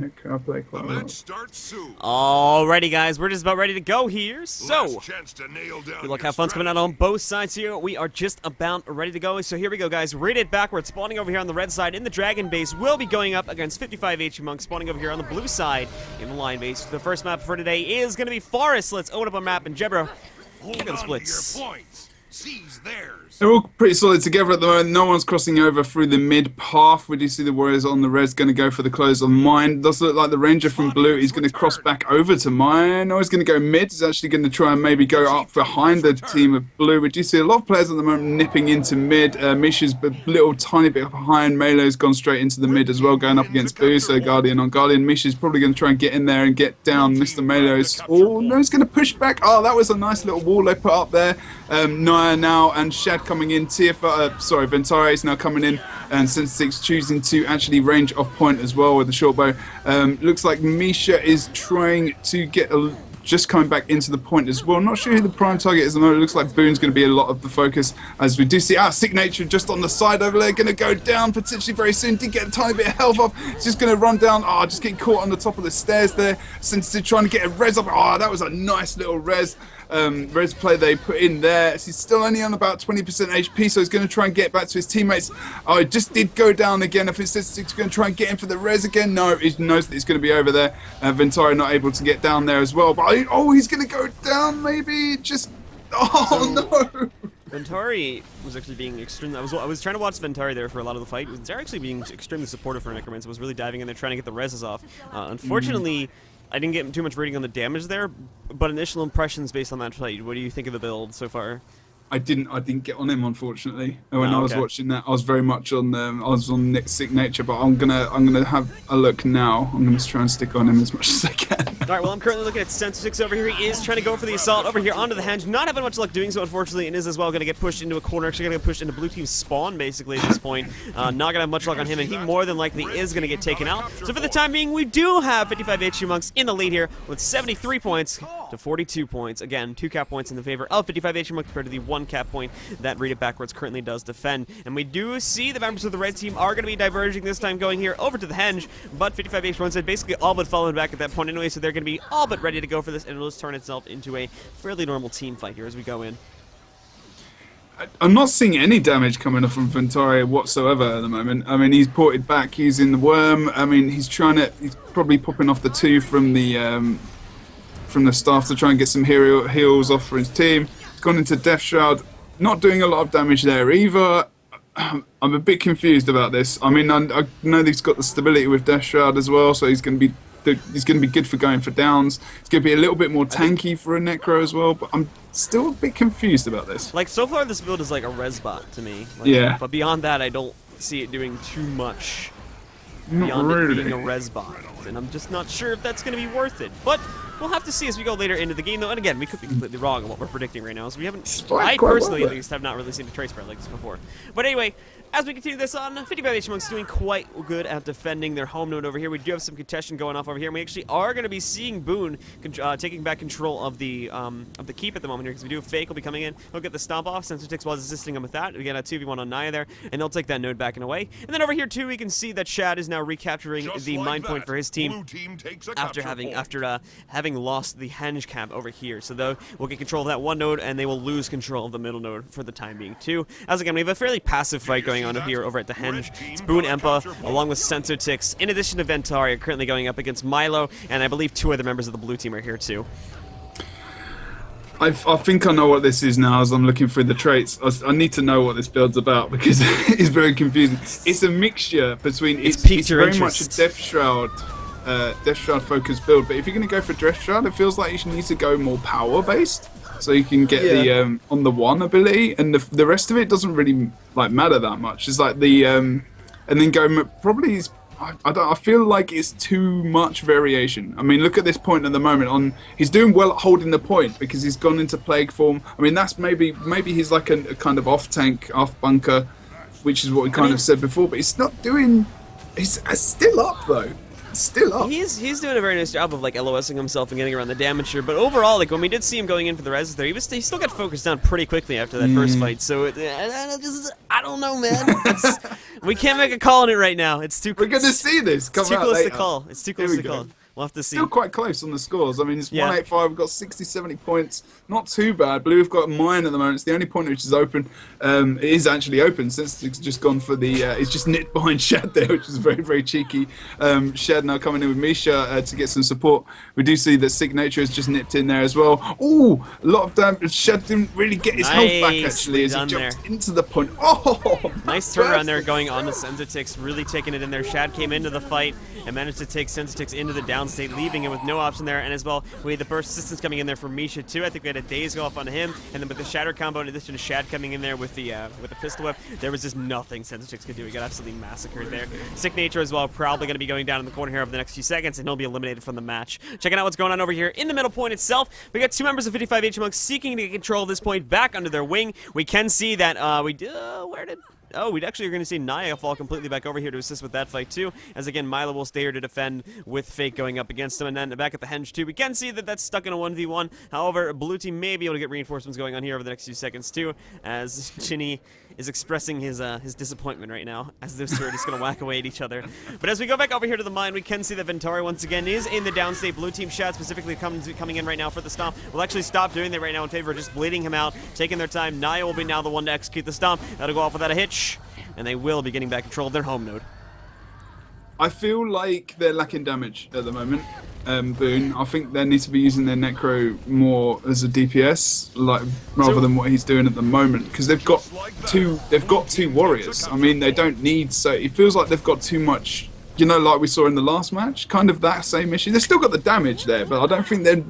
I play quite a lot. Alrighty, guys, we're just about ready to go here. So, good luck, have fun's coming out on both sides here. We are just about ready to go. So here we go, guys. Rated backwards, spawning over here on the red side in the dragon base. Will be going up against 55 HE monks, spawning over here on the blue side in the lion base. The first map for today is going to be Forest. Let's open up a map, and Jebra, look at the splits. They're all pretty solid together at the moment. No one's crossing over through the mid path. We do see the Warriors on the res going to go for the close on mine. Does look like the Ranger from blue is going to cross back over to mine. No, he's going to go mid. He's actually going to try and maybe go up behind the team of blue. We do see a lot of players at the moment nipping into mid. Misha's a little tiny bit behind. Melee's gone straight into the mid as well, going up against blue. So Guardian on Guardian. Misha's probably going to try and get in there and get down Mr. Melee's. Oh, no, he's going to push back. Oh, that was a nice little wall they put up there. Naya now and Shad coming in. Ventare is now coming in, and Sense6 choosing to actually range off point as well with the short bow. Looks like Misha is trying to get just coming back into the point as well. Not sure who the prime target is at the moment. It looks like Boone's going to be a lot of the focus, as we do see Sick Nature just on the side over there, going to go down potentially very soon. Did get a tiny bit of health off. It's just going to run down. Just getting caught on the top of the stairs there. Sensitive trying to get a res up. That was a nice little res. Res play they put in there. He's still only on about 20% HP, so he's going to try and get back to his teammates. It just did go down again. If it's going to try and get in for the res again, no, he knows that he's going to be over there. Ventari not able to get down there as well, but he's going to go down maybe. No. Ventari was actually being extremely. I was trying to watch Ventari there for a lot of the fight. They're actually being extremely supportive for Necromancer. Was really diving in there trying to get the reses off. Unfortunately. I didn't get too much rating on the damage there, but initial impressions based on that fight. What do you think of the build so far? I didn't get on him, unfortunately. When I was watching that, I was very much on Sick Nature, but I'm gonna have a look now. I'm gonna try and stick on him as much as I can. All right, well, I'm currently looking at Sense6 over here. He is trying to go for the assault over here onto the henge. Not having much luck doing so, unfortunately, and is as well going to get pushed into a corner. Actually going to get pushed into blue team's spawn, basically, at this point. Not going to have much luck on him, and he more than likely is going to get taken out. So for the time being, we do have 55 HU monks in the lead here with 73 points to 42 points. Again, 2 cap points in the favor of 55 HU monks compared to the 1 cap point that Read It Backwards currently does defend. And we do see the members of the red team are going to be diverging this time, going here over to the henge, but 55 HU monks had basically all but fallen back at that point anyway, so they're going to be all but ready to go for this, and it'll just turn itself into a fairly normal team fight here as we go in. I'm not seeing any damage coming off from Ventari whatsoever at the moment. I mean, he's ported back, he's in the worm. I mean, he's probably popping off the 2 from the staff to try and get some heals off for his team. He's gone into Death Shroud, not doing a lot of damage there either. I'm a bit confused about this. I mean, I know he's got the stability with Death Shroud as well, so he's going to be good for going for downs. It's going to be a little bit more tanky for a Necro as well, but I'm still a bit confused about this. Like, so far this build is like a res bot to me. Yeah. But beyond that, I don't see it doing too much Not beyond really. it being a res bot. And I'm just not sure if that's going to be worth it. But we'll have to see as we go later into the game, though. And again, we could be completely wrong on what we're predicting right now. So we haven't, I personally at least, have not really seen a trade spread like this before. But anyway, as we continue this on, 55 HU monks doing quite good at defending their home node over here. We do have some contention going off over here. And we actually are going to be seeing Boone taking back control of the keep at the moment here, because we do have Fake will be coming in. He'll get the stomp off. Sense6 was assisting him with that. We get a 2v1 on Naya there, and they'll take that node back and away. And then over here too, we can see that Shad is now recapturing the mine point for his team after having lost the henge cap over here. So though we'll get control of that one node, and they will lose control of the middle node for the time being too. As again, we have a fairly passive fight going on here over at the henge. It's Boone Empa along with Senso6, in addition to Ventari, are currently going up against Milo, and I believe 2 other members of the blue team are here too. I think I know what this is now as I'm looking through the traits. I need to know what this build's about because it's very confusing. It's a mixture between it's very much a Death Shroud focused build, but if you're going to go for Death Shroud, it feels like you need to go more power based, so you can get the on the 1 ability, and the rest of it doesn't really matter that much. It's like the and then go probably. I feel like it's too much variation. I mean, look at this point at the moment. He's doing well at holding the point because he's gone into plague form. I mean, that's maybe he's like a kind of off tank, off bunker, which is what we kind of said before. But he's not doing. He's still up though. Still up. He's doing a very nice job of LOSing himself and getting around the damage here. But overall, when we did see him going in for the res there, he still got focused down pretty quickly after that first fight. So I don't know, man. We can't make a call on it right now. It's too. We're gonna see this come It's too out close later. to call. It's too close to call. We'll have to see. Still quite close on the scores. I mean, it's Yeah. 185. We've got 60, 70 points. Not too bad. Blue have got mine at the moment. It's the only point which is open. It is actually open. Sensitiv's just gone for the... it's just nipped behind Shad there, which is very, very cheeky. Shad now coming in with Misha to get some support. We do see that Sick Nature has just nipped in there as well. Ooh, a lot of damage. Shad didn't really get his health back, actually, as he jumped into the point. Oh! Nice turnaround there going on to Sensitix, really taking it in there. Shad came into the fight and managed to take Sensitix into the downstate, leaving him with no option there. And as well, we had the burst assistance coming in there for Misha too. I think we had a daze go off on him, and then with the shatter combo, in addition to Shad coming in there with the pistol whip, there was just nothing Sensitix could do. He got absolutely massacred there. Sick Nature as well, probably going to be going down in the corner here over the next few seconds, and he'll be eliminated from the match. Checking out what's going on over here in the middle point itself. We got two members of 55H Monks seeking to control this point back under their wing. We can see that we actually are going to see Naya fall completely back over here to assist with that fight too, as again Milo will stay here to defend with Fake going up against him, and then back at the henge too. We can see that that's stuck in a 1v1. However, blue team may be able to get reinforcements going on here over the next few seconds too, as Chinny is expressing his disappointment right now, as those two are just going to whack away at each other. But as we go back over here to the mine, we can see that Ventari once again is in the downstate. Blue team Shad specifically coming in right now for the stomp. We'll actually stop doing that right now in favor of just bleeding him out, taking their time. Naya will be now the one to execute the stomp. That'll go off without a hitch, and they will be getting back control of their home node. I feel like they're lacking damage at the moment. Boone, I think they need to be using their Necro more as a DPS, rather than what he's doing at the moment, because they've got two warriors. I mean, they don't need, so it feels like they've got too much, you know, like we saw in the last match, kind of that same issue. They've still got the damage there, but I don't think they're...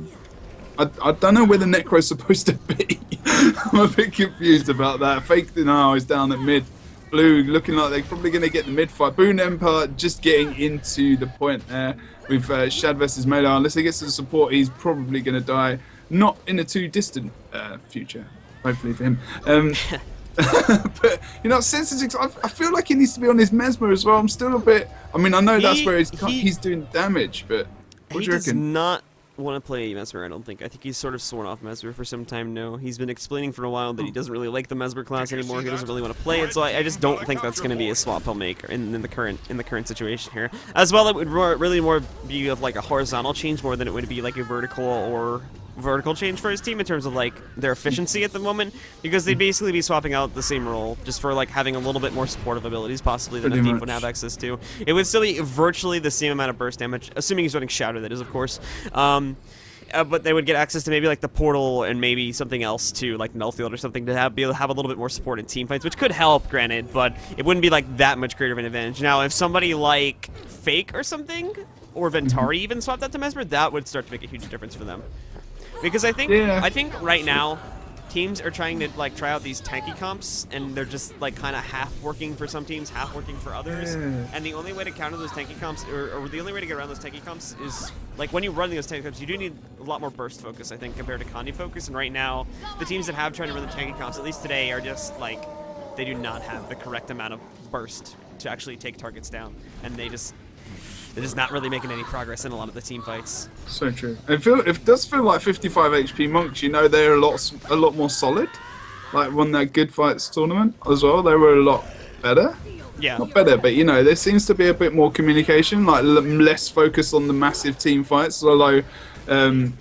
I don't know where the Necro's supposed to be. I'm a bit confused about that. Fake now is down at mid. Blue looking like they're probably going to get the mid fight. Boone Empire just getting into the point there with Shad versus Melee. Unless he gets some support, he's probably going to die. Not in a too distant future, hopefully for him. But, you know, Sensitix, I feel like he needs to be on his Mesmer as well. I'm still a bit... I mean, I know that's where he's doing damage, but what do you reckon? He does not want to play Mesmer, I don't think. I think he's sort of sworn off Mesmer for some time now. He's been explaining for a while that he doesn't really like the Mesmer class anymore. He doesn't really want to play it, so I just don't think that's going to be a swap he'll make in the current situation here. As well, it would really more be of like a horizontal change more than it would be like a vertical change for his team in terms of like their efficiency at the moment, because they'd basically be swapping out the same role just for like having a little bit more supportive abilities possibly than a Thief would have access to. It would still be virtually the same amount of burst damage, assuming he's running Shatter, that is, of course. But they would get access to maybe like the portal and maybe something else too, like Nullfield or something, to be able to have a little bit more support in team fights, which could help, granted, but it wouldn't be like that much greater of an advantage. Now, if somebody like Fake or something, or Ventari even swapped out to Mesmer, that would start to make a huge difference for them. Because I think right now teams are trying to like try out these tanky comps, and they're just like kind of half working for some teams, half working for others. And the only way to counter those tanky comps, or the only way to get around those tanky comps, is like when you run those tanky comps, you do need a lot more burst focus, I think, compared to Kandi focus. And right now, the teams that have tried to run the tanky comps, at least today, are just like, they do not have the correct amount of burst to actually take targets down, and they're just not really making any progress in a lot of the team fights. So true. It does feel like 55 HP monks, you know, they're a lot more solid. Like won that good fights tournament as well, they were a lot better. Yeah. Not better, but you know, there seems to be a bit more communication, like less focus on the massive team fights. Although Jin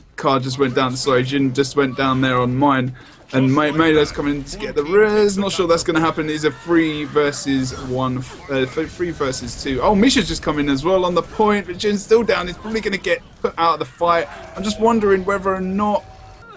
just went down there on mine. And Melee's coming to get the res. Not sure that's going to happen. It's a 3 versus 2. Oh, Misha's just come in as well on the point, but Jin's still down. He's probably going to get put out of the fight. I'm just wondering whether or not,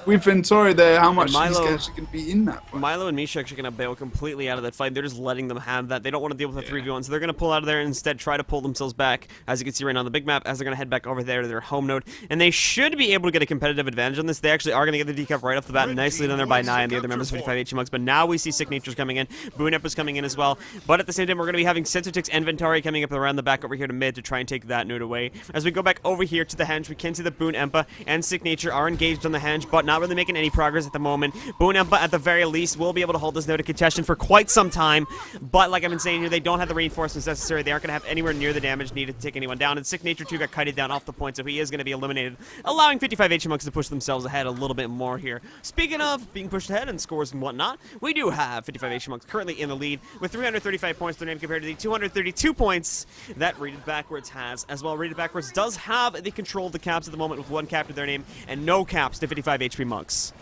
with Ventari there, how much he's actually going to be in that fight. Milo and Misha actually going to bail completely out of that fight. They're just letting them have that. They don't want to deal with a 3v1, so they're going to pull out of there and instead try to pull themselves back, as you can see right now on the big map, as they're going to head back over there to their home node. And they should be able to get a competitive advantage on this. They actually are going to get the decap right off the bat, nicely done there by Naya and the other members of 55 HE Mugs. But now we see Sick Nature's coming in. Boonep is coming in as well. But at the same time, we're going to be having Sensitix and Ventari coming up around the back over here to mid to try and take that node away. As we go back over here to the henge, we can see that Boone Empa and Sick Nature are engaged on the henge, but not not really making any progress at the moment. Boone, at the very least, will be able to hold this node of congestion for quite some time. But like I've been saying here, they don't have the reinforcements necessary. They aren't going to have anywhere near the damage needed to take anyone down. And Sick Nature 2 got kited down off the point, so he is going to be eliminated, allowing 55 HE Monks to push themselves ahead a little bit more here. Speaking of being pushed ahead and scores and whatnot, we do have 55 HE Monks currently in the lead with 335 points to their name compared to the 232 points that Rated Backwards has as well. Rated Backwards does have the control of the caps at the moment with 1 cap to their name and no caps to 55 HP Monks.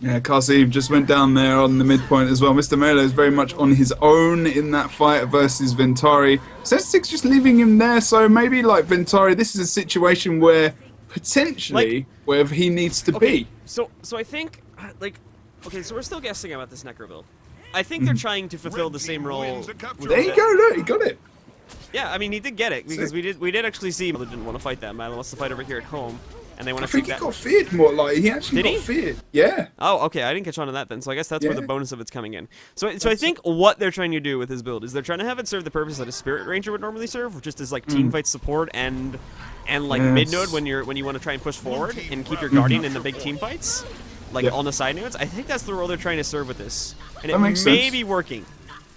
Yeah, Kasim just went down there on the midpoint as well. Mr. Melo is very much on his own in that fight versus Ventari. Sensitix just leaving him there, so maybe like Ventari, this is a situation where potentially where he needs to be. So I think, so we're still guessing about this Necro build. I think they're trying to fulfill the same role. There you go, look, he got it. Yeah, I mean, he did get it, because we did actually see Milo didn't want to fight that. Milo wants to fight over here at home. And they want to I think he got feared more, like, he actually got feared. Yeah. Oh, okay, I didn't catch on to that then, so I guess that's where the bonus of it's coming in. So I think what they're trying to do with his build is they're trying to have it serve the purpose that a Spirit Ranger would normally serve, just as, like, team fight support and like, mid-node when you want to try and push forward and keep your Guardian in the big team fights, like, on the side nodes. I think that's the role they're trying to serve with this. And it may be working,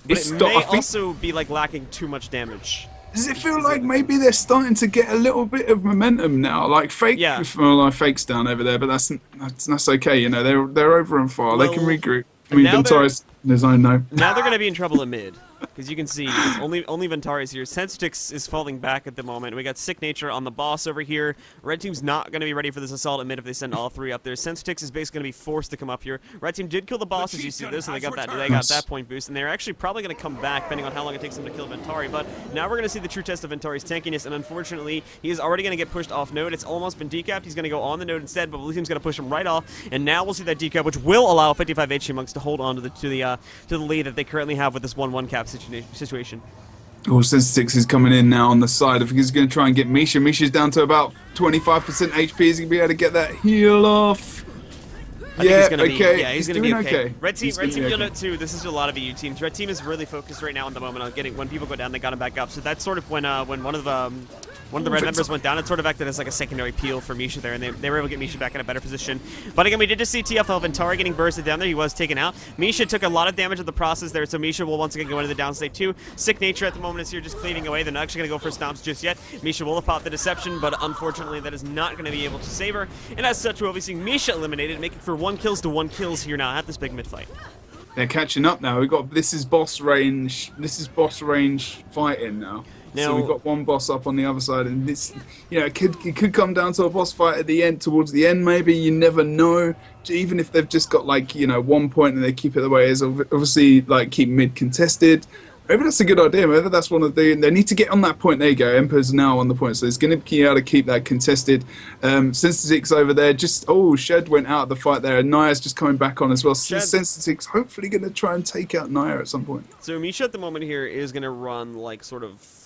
but it may also be, like, lacking too much damage. Does it feel like maybe they're starting to get a little bit of momentum now? Like Fake, well, like Fake's down over there, but that's okay. You know, they're over and far. Well, they can regroup. I mean, Ventari's in his own now. Now they're going to be in trouble at mid. Because you can see, it's only Ventari's here. Sensitix is falling back at the moment. We got Sick Nature on the boss over here. Red Team's not going to be ready for this assault at mid if they send all 3 up there. Sensitix is basically going to be forced to come up here. Red Team did kill the boss, as you see this, and they got that point boost. And they're actually probably going to come back, depending on how long it takes them to kill Ventari. But now we're going to see the true test of Ventari's tankiness, and unfortunately, he is already going to get pushed off node. It's almost been decapped. He's going to go on the node instead, but Blue Team's going to push him right off. And now we'll see that decap, which will allow 55 HG Monks to hold on to the lead that they currently have with this 1-1 cap situation. Oh, Sensitix is coming in now on the side. If he's going to try and get Misha. Misha's down to about 25% HP. Is he going to be able to get that heal off? I think he's going to be, he's going to be okay. Red Team, you'll note too, this is a lot of EU teams. Red Team is really focused right now at the moment on getting, when people go down, they got him back up. So that's sort of when one of the red members went down, it sort of acted as like a secondary peel for Misha there, and they were able to get Misha back in a better position. But again, we did just see TFL Ventari getting bursted down there. He was taken out. Misha took a lot of damage of the process there, so Misha will once again go into the downstate too. Sick Nature at the moment is here just cleaving away. They're not actually going to go for stomps just yet. Misha will have popped the Deception, but unfortunately that is not going to be able to save her. And as such, we'll be seeing Misha eliminated, making for 1 kills to 1 kills here now at this big mid fight. They're catching up now. We've got this is boss range fighting now. So we've got one boss up on the other side, and this, you know, it could come down to a boss fight at the end, towards the end maybe. You never know. Even if they've just got like, you know, 1 point and they keep it the way it is, obviously like keep mid contested. Maybe that's a good idea. Maybe that's one of they need to get on that point. There you go. Emperor's now on the point, so he's going to be able to keep that contested. Sensitix over there. Shed went out of the fight there, and Naya's just coming back on as well. Sensitix hopefully going to try and take out Naya at some point. So Misha at the moment here is going to run like sort of.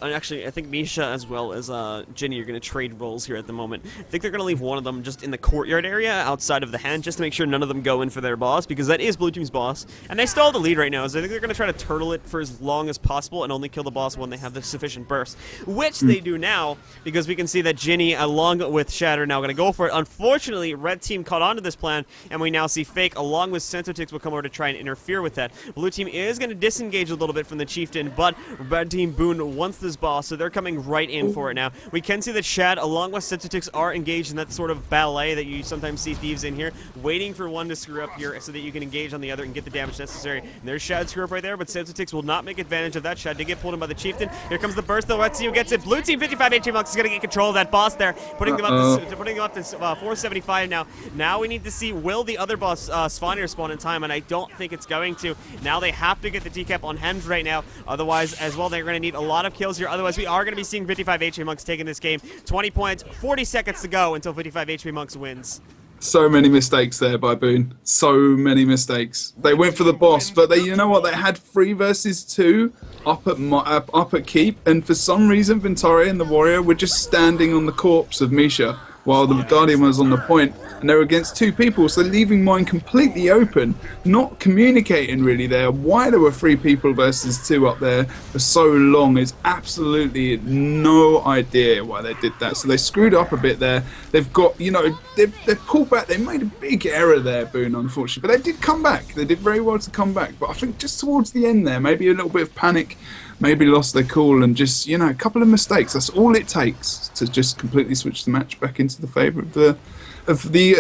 And actually, I think Misha as well as Ginny are going to trade roles here at the moment. I think they're going to leave one of them just in the courtyard area outside of the hand, just to make sure none of them go in for their boss, because that is Blue Team's boss. And they still have the lead right now, so I think they're going to try to turtle it for as long as possible and only kill the boss when they have the sufficient burst, which they do now, because we can see that Ginny, along with Shatter, are now going to go for it. Unfortunately, Red Team caught on to this plan, and we now see Fake, along with Sensitix, will come over to try and interfere with that. Blue Team is going to disengage a little bit from the Chieftain, but Red Team Boone wants this boss, so they're coming right in for it now. We can see that Shad, along with Sensitix, are engaged in that sort of ballet that you sometimes see thieves in here, waiting for one to screw up here so that you can engage on the other and get the damage necessary. And there's Shad's screw up right there, but Sensitix will not make advantage of that. Shad did get pulled in by the Chieftain. Here comes the burst, though. Let's see who gets it. Blue Team 55 HG Monks is going to get control of that boss there, putting them up to 475 now. Now we need to see, will the other boss spawn here spawn in time, and I don't think it's going to. Now they have to get the decap on hand right now. Otherwise, as well, they're going to need a lot of kills here. Otherwise, we are going to be seeing 55 HP Monks taking this game. 20 points, 40 seconds to go until 55 HP Monks wins. So many mistakes there by Boone. So many mistakes. They went for the boss, but they, you know what? They had 3 versus 2 up at keep, and for some reason, Ventari and the Warrior were just standing on the corpse of Misha. while the Guardian was on the point, and they were against 2 people, so leaving mine completely open, not communicating really there. Why there were 3 people versus 2 up there for so long is absolutely no idea why they did that. So they screwed up a bit there. They've got, you know, they've pulled back. They made a big error there, Boone, unfortunately, but they did come back. They did very well to come back, but I think just towards the end there, maybe a little bit of panic, maybe lost their cool, and just, you know, a couple of mistakes. That's all it takes to just completely switch the match back into the favour of the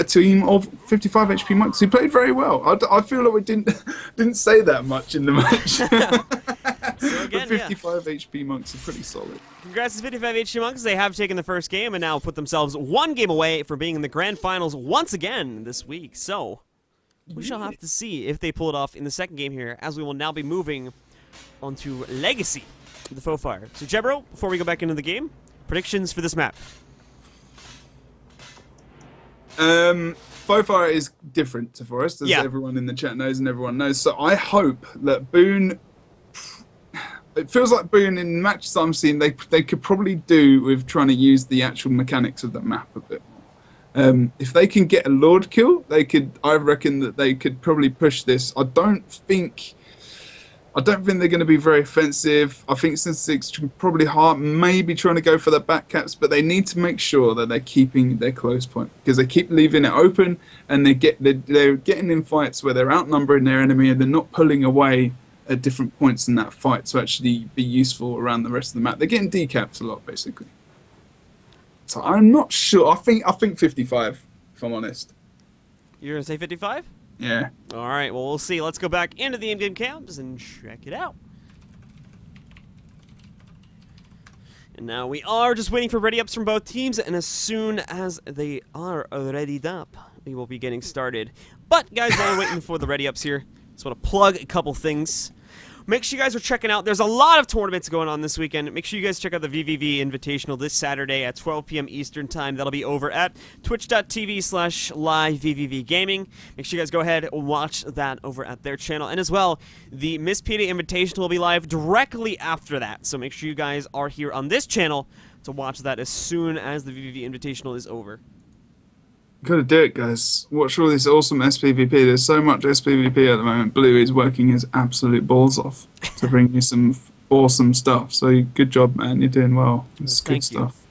team of 55 HP monks, who played very well. I feel like we didn't say that much in the match. So again, but 55 HP monks are pretty solid. Congrats to 55 HP monks. They have taken the first game and now put themselves 1 game away from being in the grand finals once again this week. So we shall have to see if they pull it off in the second game here, as we will now be moving onto Legacy, the Faux Fire. So Jebro, before we go back into the game, predictions for this map. Faux Fire is different to Forest, as everyone in the chat knows and everyone knows. So I hope that Boone... It feels like Boone, in matches I'm seeing, they could probably do with trying to use the actual mechanics of the map a bit more. If they can get a Lord kill, I reckon that they could probably push this. I don't think they're going to be very offensive. I think since it's probably hard, maybe trying to go for the back caps, but they need to make sure that they're keeping their close point, because they keep leaving it open, and they're getting in fights where they're outnumbering their enemy and they're not pulling away at different points in that fight to actually be useful around the rest of the map. They're getting decapped a lot, basically. So I'm not sure. I think 55, if I'm honest. You're gonna say 55? Yeah. All right, well, we'll see. Let's go back into the in-game camps and check it out. And now we are just waiting for ready-ups from both teams, and as soon as they are readied up, we will be getting started. But, guys, while we're waiting for the ready-ups here, just want to plug a couple things. Make sure you guys are checking out. There's a lot of tournaments going on this weekend. Make sure you guys check out the VVV Invitational this Saturday at 12 p.m. Eastern Time. That'll be over at twitch.tv/livevvvgaming. Make sure you guys go ahead and watch that over at their channel. And as well, the Miss PDA Invitational will be live directly after that. So make sure you guys are here on this channel to watch that as soon as the VVV Invitational is over. Gotta do it, guys. Watch all this awesome SPVP. There's so much SPVP at the moment. Blue is working his absolute balls off to bring you some awesome stuff. So good job, man. You're doing well. It's good stuff.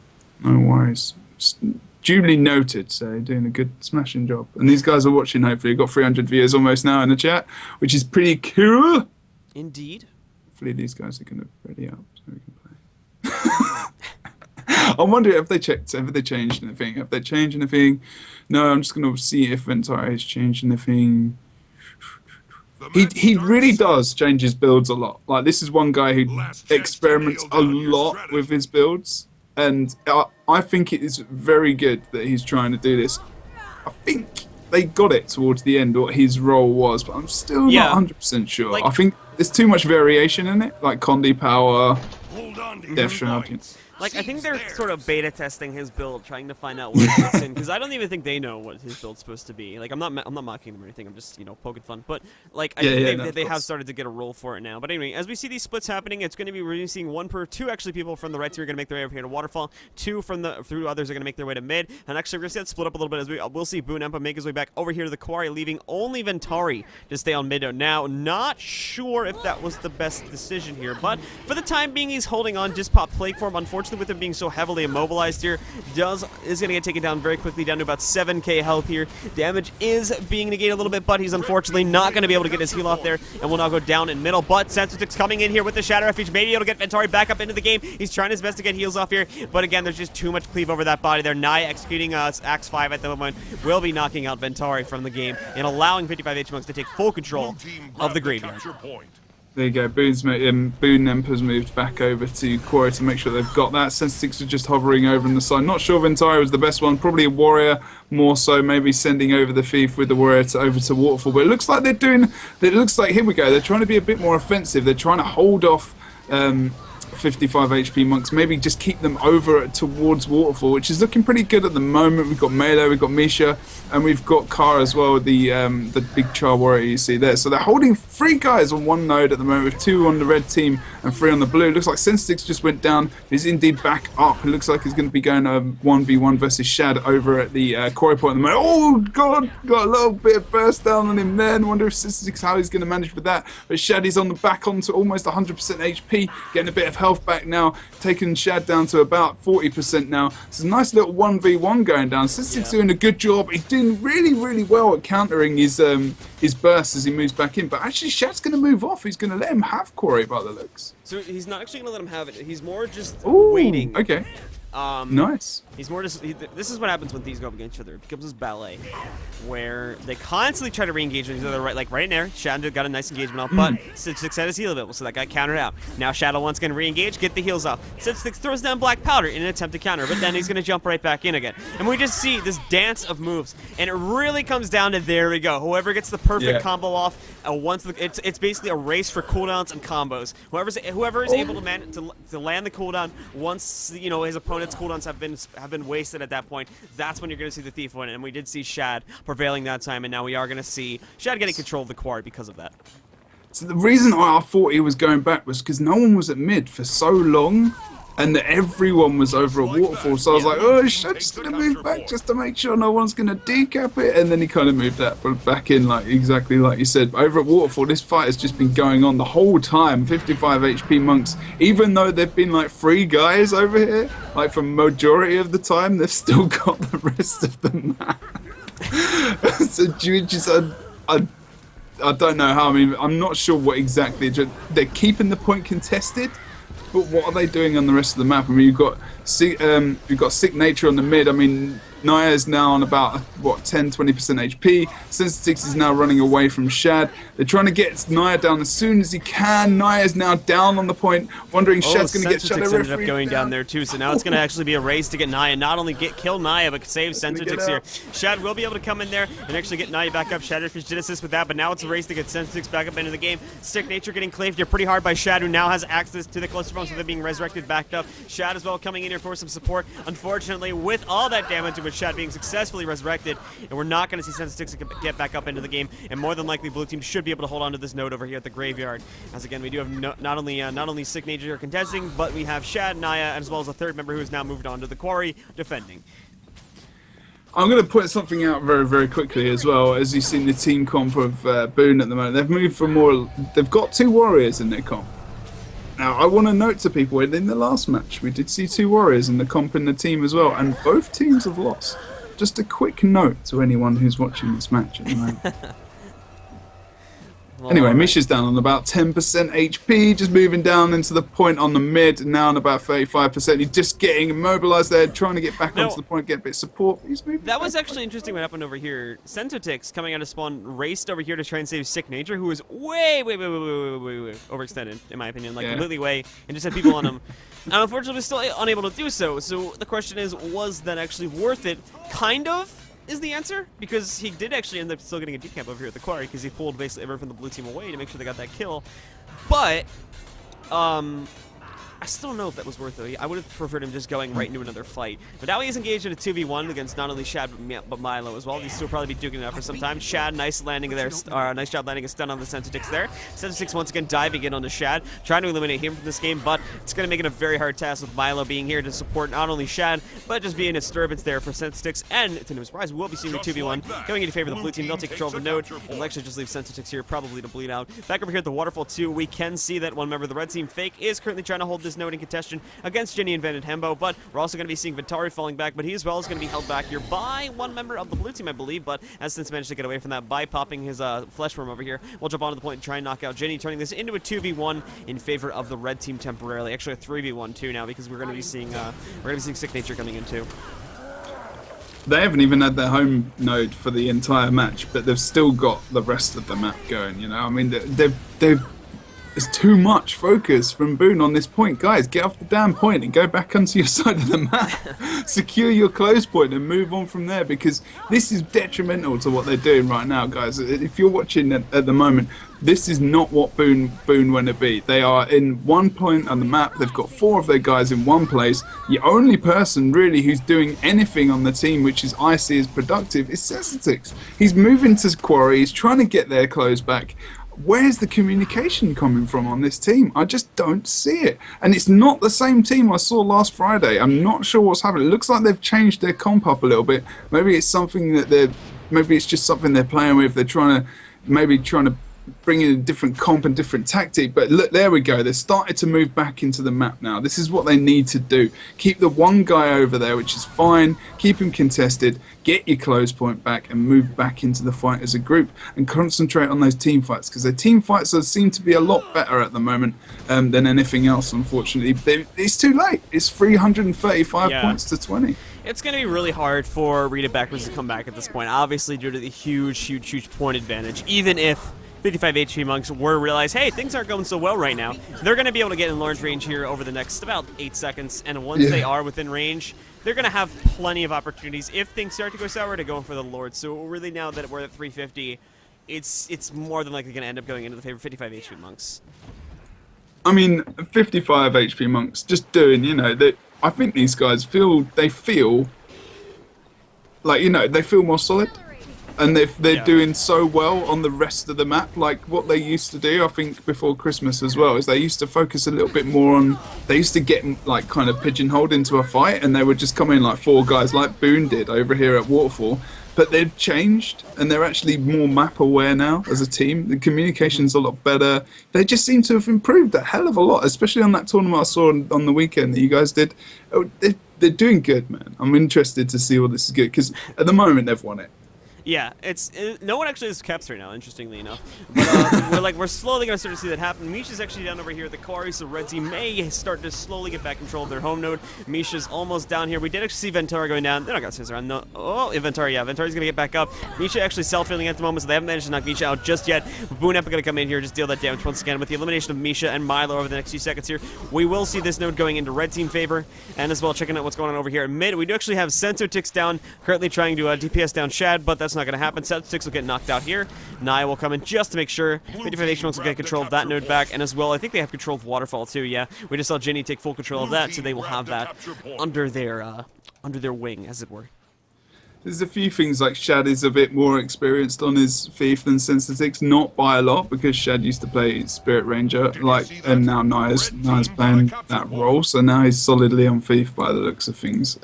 No worries. Just duly noted. So you're doing a good smashing job. And these guys are watching, hopefully. You've got 300 viewers almost now in the chat, which is pretty cool. Indeed. Hopefully these guys are going to ready up so we can play. I'm wondering if they checked, have they changed anything? Have they changed anything? No, I'm just going to see if Ventari has changed anything. He really does change his builds a lot. Like, this is one guy who experiments a lot with his builds, and I think it is very good that he's trying to do this. I think they got it towards the end, what his role was, but I'm still not 100% sure. Like, I think there's too much variation in it, like Condi Power, Death Shroud. Like, I think they're sort of beta testing his build, trying to find out what it fits in, because I don't even think they know what his build's supposed to be. Like, I'm not mocking them or anything. I'm just, you know, poking fun. But like, I think they have started to get a role for it now. But anyway, as we see these splits happening, it's going to be releasing two actually people from the right team are going to make their way over here to Waterfall. Two from the others are going to make their way to mid. And actually, we're going to see that split up a little bit as we'll see Boone Empa make his way back over here to the quarry, leaving only Ventari to stay on mid. Now, not sure if that was the best decision here, but for the time being, he's holding on. Just pop Plague Form. Unfortunately, with him being so heavily immobilized here, is going to get taken down very quickly, down to about 7k health here. Damage is being negated a little bit, but he's unfortunately not going to be able to get his heal off there, and will now go down in middle. But Sensortix coming in here with the Shadow Refuge, maybe able to get Ventari back up into the game. He's trying his best to get heals off here, but again, there's just too much cleave over that body there. Nai executing Axe 5 at the moment will be knocking out Ventari from the game and allowing 55 H-Monks to take full control of the graveyard. There you go. Boone Empa's moved back over to Quarry to make sure they've got that. Sense6 are just hovering over on the side. Not sure Ventari was the best one. Probably a Warrior more so. Maybe sending over the Thief with the Warrior over to Waterfall. But it looks like they're doing... It looks like, here we go, they're trying to be a bit more offensive. They're trying to hold off 55 HP monks, maybe just keep them over towards Waterfall, which is looking pretty good at the moment. We've got Melee, we've got Misha, and we've got Kara as well, the big Char warrior you see there. So they're holding 3 guys on one node at the moment, with 2 on the red team and 3 on the blue. It looks like Sensitix just went down. He's indeed back up. It looks like he's going to be going 1v1 versus Shad over at the quarry point at the moment. Oh god, got a little bit of burst down on him there. I wonder if Sensitix how he's going to manage with that. But Shad is on the back onto almost 100% HP, getting a bit of health back now, taking Shad down to about 40% now. It's a nice little 1v1 going down. Sensitix doing a good job. He's doing really well at countering his burst as he moves back in. But actually Shad's going to move off. He's going to let him have quarry by the looks. So he's not actually going to let him have it. He's more just Ooh, waiting. Okay. Nice. He's more just. This is what happens when these go up against each other. It becomes this ballet, where they constantly try to re-engage with each other. Right, like right in there, Shadow got a nice engagement off, but Sensitix had his heal available, so that got countered out. Now Shadow once going to re-engage, get the heals off. Sensitix throws down Black Powder in an attempt to counter, but then he's going to jump right back in again. And we just see this dance of moves, and it really comes down to there we go. Whoever gets the perfect combo off, it's basically a race for cooldowns and combos. Whoever is able to land the cooldown once his opponent's cooldowns have been wasted at that point, that's when you're going to see the Thief win. And we did see Shad prevailing that time, and now we are going to see Shad getting control of the quarry because of that. So the reason I thought he was going back was because no one was at mid for so long, and everyone was over a waterfall. So I was like, oh, Shad's going to move back just to make sure no one's going to decap it. And then he kind of moved that back in, like exactly like you said. Over at waterfall, this fight has just been going on the whole time. 55 HP monks, even though they've been like 3 guys over here, like for majority of the time, they've still got the rest of the map. So I don't know how. I mean, I'm not sure what exactly. They're keeping the point contested, but what are they doing on the rest of the map? I mean, you've got Sick Nature on the mid. I mean, Naya's now on about, 10-20% HP. Sensitix is now running away from Shad. They're trying to get Naya down as soon as he can. Naya's now down on the point, wondering Shad's going to get Shadow ended up going down there too, so now it's going to actually be a race to get Naya. Not only kill Naya, but save Sensitix here. Shad will be able to come in there and actually get Naya back up. Shadowfish did assist with that, but now it's a race to get Sensitix back up into the game. Sick Nature getting claved here pretty hard by Shad, who now has access to the cluster bombs, so they're being resurrected, backed up. Shad as well coming in here for some support. Unfortunately, with all that damage, with Shad being successfully resurrected, and we're not going to see Sensitix get back up into the game, and more than likely blue team should be able to hold on to this node over here at the graveyard. As again, we do have not only Sick Nature here contesting, but we have Shad, Naya, as well as a third member who has now moved on to the quarry defending. I'm going to put something out very quickly as well. As you've seen the team comp of Boone at the moment, they've moved for more. They've got 2 warriors in their comp. Now, I want to note to people, in the last match, we did see 2 warriors in the comp in the team as well, and both teams have lost. Just a quick note to anyone who's watching this match at the moment. Well, anyway, Misha's down on about 10% HP, just moving down into the point on the mid, now on about 35%. He's just getting immobilized there, trying to get back onto the point, get a bit of support. He's moving that was actually interesting what happened over here. Sensitix coming out of spawn raced over here to try and save Sick Nature, who was way overextended, in my opinion, like completely way, and just had people on him. And unfortunately, was still unable to do so. So the question is, was that actually worth it? Kind of is the answer, because he did actually end up still getting a decap over here at the quarry, because he pulled basically everyone from the blue team away to make sure they got that kill. But I still don't know if that was worth it. I would have preferred him just going right into another fight. But now he's engaged in a 2v1 against not only Shad but Milo as well. These two will probably be duking it out for some time. Shad, nice landing there. Nice job landing a stun on the Sensitix there. Sensitix once again diving in onto Shad, trying to eliminate him from this game, but it's going to make it a very hard task with Milo being here to support not only Shad, but just being a disturbance there for Sensitix. And to no surprise, we will be seeing the 2v1 going into favor of the blue team. They'll take control of the node and actually just leave Sensitix here probably to bleed out. Back over here at the Waterfall 2, we can see that one member of the red team, Fake, is currently trying to hold this node in contention against Jinny and Van and Hembo, but we're also going to be seeing Vitari falling back, but he as well is going to be held back here by one member of the blue team, I believe, but has since managed to get away from that by popping his flesh worm over here. We'll jump onto the point and try and knock out Jinny, turning this into a 2v1 in favor of the red team temporarily. Actually a 3v1 too now, because we're going to be seeing Sick Nature coming in too. They haven't even had their home node for the entire match, but they've still got the rest of the map going, you know? I mean, they've There's too much focus from Boone on this point. Guys, get off the damn point and go back onto your side of the map. Secure your close point and move on from there, because this is detrimental to what they're doing right now, guys. If you're watching at the moment, this is not what Boone want to be. They are in one point on the map. They've got 4 of their guys in one place. The only person really who's doing anything on the team, which is I see as productive, is Sensitix. He's moving to Quarry. He's trying to get their close back. Where's the communication coming from on this team? I just don't see it. And it's not the same team I saw last Friday. I'm not sure what's happening. It looks like they've changed their comp up a little bit. Maybe it's something that maybe it's just something they're playing with. They're trying to bring in a different comp and different tactic. But look, there we go. They're starting to move back into the map now. This is what they need to do. Keep the one guy over there, which is fine. Keep him contested. Get your close point back and move back into the fight as a group and concentrate on those team fights, because their team fights seem to be a lot better at the moment than anything else, unfortunately. It's too late. It's 335 points to 20. It's going to be really hard for Rita Backwards to come back at this point, obviously due to the huge point advantage. Even if 55 HP Monks were to realize, hey, things aren't going so well right now, they're going to be able to get in large range here over the next about 8 seconds, and once they are within range, they're going to have plenty of opportunities if things start to go sour to go for the Lord. So really, now that we're at 350, it's more than likely going to end up going into the favor of 55 HP Monks. I mean, 55 HP Monks just doing, I think these guys feel like, they feel more solid. And they're doing so well on the rest of the map, like what they used to do, I think, before Christmas as well, is they used to focus a little bit more on, they used to get like kind of pigeonholed into a fight, and they would just come in like 4 guys like Boone did over here at Waterfall. But they've changed, and they're actually more map aware now as a team. The communication's a lot better. They just seem to have improved a hell of a lot, especially on that tournament I saw on the weekend that you guys did. They're doing good, man. I'm interested to see what this is good, because at the moment they've won it. Yeah, no one actually has caps right now, interestingly enough. But we're slowly gonna start to see that happen. Misha's actually down over here at the quarry, so Red Team may start to slowly get back control of their home node. Misha's almost down here. We did actually see Ventura going down. They're not gonna scissor around. No. Oh, Ventura, yeah. Ventura's gonna get back up. Misha actually self-healing at the moment, so they haven't managed to knock Misha out just yet. Boone Epic gonna come in here, just deal that damage once again with the elimination of Misha and Milo over the next few seconds here. We will see this node going into Red Team favor, and as well checking out what's going on over here at mid. We do actually have Sensotix down, currently trying to DPS down Shad, but that's not gonna happen. Sensotix will get knocked out here. Naya will come in just to make sure 55 H-Monks will get control of that node back, and as well, I think they have control of Waterfall too, yeah. We just saw Jenny take full control of that, so they will have that under their wing, as it were. There's a few things, like Shad is a bit more experienced on his Thief than Sensitix, not by a lot, because Shad used to play Spirit Ranger, and now Naya's playing that role, so now he's solidly on Thief by the looks of things.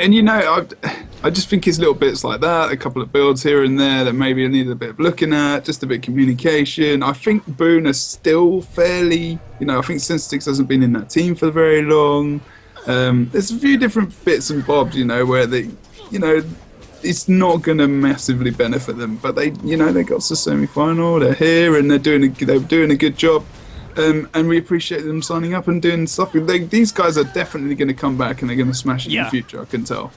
And I just think it's little bits like that, a couple of builds here and there that maybe I need a bit of looking at, just a bit of communication. I think Boone is still fairly, I think Sensitix hasn't been in that team for very long. There's a few different bits and bobs, where they, it's not going to massively benefit them, but they got to semi-final, they're here, and they're doing a good job. And we appreciate them signing up and doing stuff. These guys are definitely going to come back, and they're going to smash it in the future, I can tell.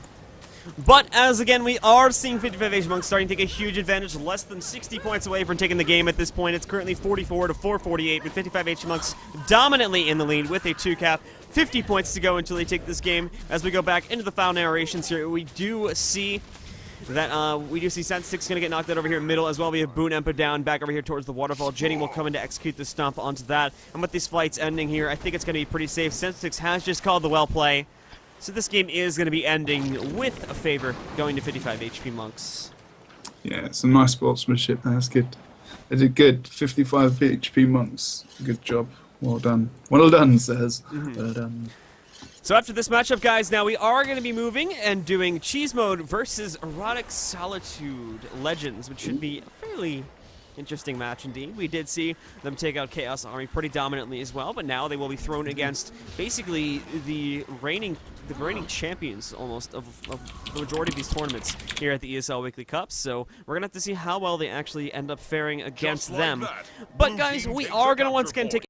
But as again, we are seeing 55 H-Monks starting to take a huge advantage, less than 60 points away from taking the game at this point. It's currently 44 to 448, with 55 H-Monks dominantly in the lead with a 2-cap. 50 points to go until they take this game. As we go back into the foul narrations here, we do see Sensitix going to get knocked out over here in middle, as well. We have Boone Empa down, back over here towards the waterfall. Jenny will come in to execute the stomp onto that. And with these fights ending here, I think it's going to be pretty safe. Sensitix has just called the well play. So this game is going to be ending with a favor going to 55 HP Monks. Yeah, some nice sportsmanship there. That's good. They did good. 55 HP Monks. Good job. Well done. Well done, says. Well done. So after this matchup, guys, now we are going to be moving and doing Cheese Mode versus Erotic Solitude Legends, which should be a fairly interesting match indeed. We did see them take out Chaos Army pretty dominantly as well, but now they will be thrown against basically the reigning champions almost of the majority of these tournaments here at the ESL Weekly Cups. So we're gonna have to see how well they actually end up faring against them. But guys, we are gonna once again take